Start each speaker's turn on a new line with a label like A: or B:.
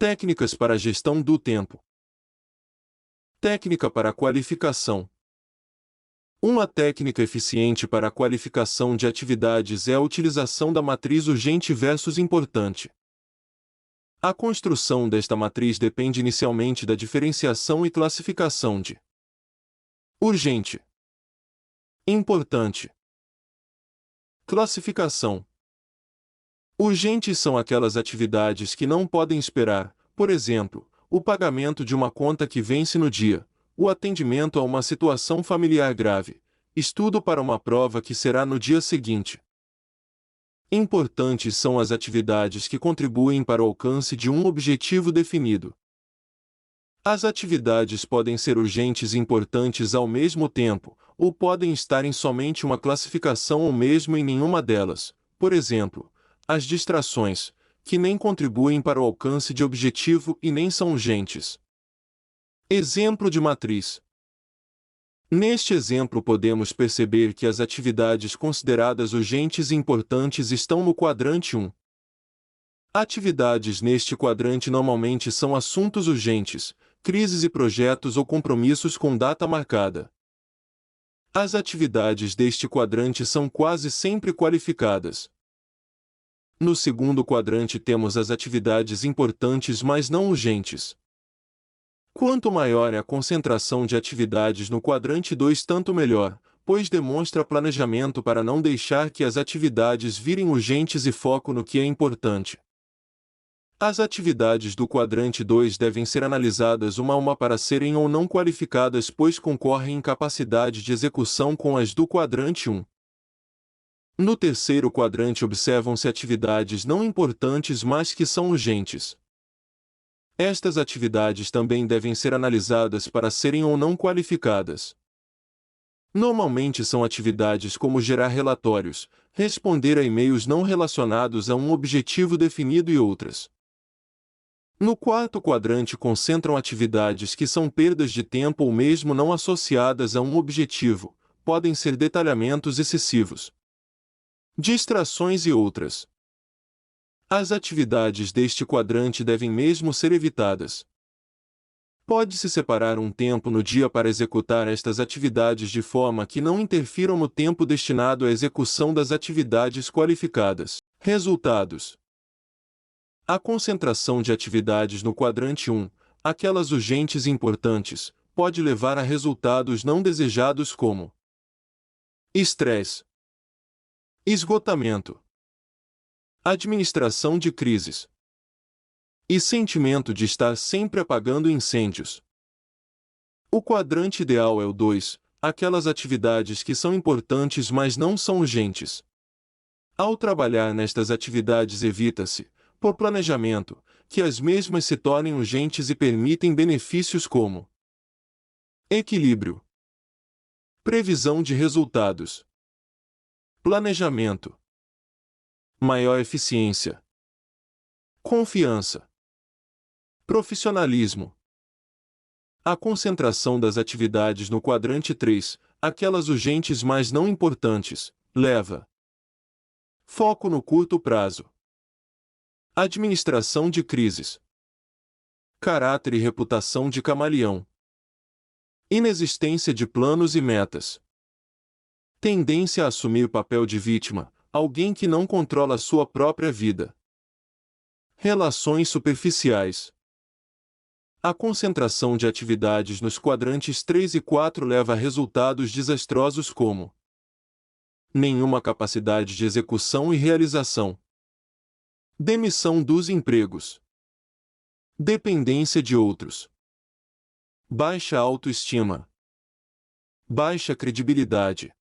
A: Técnicas para a gestão do tempo. Técnica para a qualificação. Uma técnica eficiente para a qualificação de atividades é a utilização da matriz urgente versus importante. A construção desta matriz depende inicialmente da diferenciação e classificação de urgente, importante, classificação. Urgentes são aquelas atividades que não podem esperar, por exemplo, o pagamento de uma conta que vence no dia, o atendimento a uma situação familiar grave, estudo para uma prova que será no dia seguinte. Importantes são as atividades que contribuem para o alcance de um objetivo definido. As atividades podem ser urgentes e importantes ao mesmo tempo, ou podem estar em somente uma classificação ou mesmo em nenhuma delas, por exemplo, as distrações, que nem contribuem para o alcance de objetivo e nem são urgentes. Exemplo de matriz. Neste exemplo podemos perceber que as atividades consideradas urgentes e importantes estão no quadrante 1. Atividades neste quadrante normalmente são assuntos urgentes, crises e projetos ou compromissos com data marcada. As atividades deste quadrante são quase sempre qualificadas. No segundo quadrante temos as atividades importantes mas não urgentes. Quanto maior é a concentração de atividades no quadrante 2, tanto melhor, pois demonstra planejamento para não deixar que as atividades virem urgentes e foco no que é importante. As atividades do quadrante 2 devem ser analisadas uma a uma para serem ou não qualificadas, pois concorrem em capacidade de execução com as do quadrante 1. No terceiro quadrante observam-se atividades não importantes mas que são urgentes. Estas atividades também devem ser analisadas para serem ou não qualificadas. Normalmente são atividades como gerar relatórios, responder a e-mails não relacionados a um objetivo definido e outras. No quarto quadrante concentram atividades que são perdas de tempo ou mesmo não associadas a um objetivo, podem ser detalhamentos excessivos, distrações e outras. As atividades deste quadrante devem mesmo ser evitadas. Pode-se separar um tempo no dia para executar estas atividades de forma que não interfiram no tempo destinado à execução das atividades qualificadas. Resultados. A concentração de atividades no quadrante 1, aquelas urgentes e importantes, pode levar a resultados não desejados como estresse, esgotamento, administração de crises e sentimento de estar sempre apagando incêndios. O quadrante ideal é o 2, aquelas atividades que são importantes mas não são urgentes. Ao trabalhar nestas atividades evita-se, por planejamento, que as mesmas se tornem urgentes e permitem benefícios como equilíbrio, previsão de resultados, planejamento, maior eficiência, confiança, profissionalismo. A concentração das atividades no quadrante 3, aquelas urgentes mas não importantes, leva foco no curto prazo, administração de crises, caráter e reputação de camaleão, inexistência de planos e metas, tendência a assumir papel de vítima, alguém que não controla sua própria vida, relações superficiais. A concentração de atividades nos quadrantes 3 e 4 leva a resultados desastrosos como nenhuma capacidade de execução e realização, demissão dos empregos, dependência de outros, baixa autoestima, baixa credibilidade.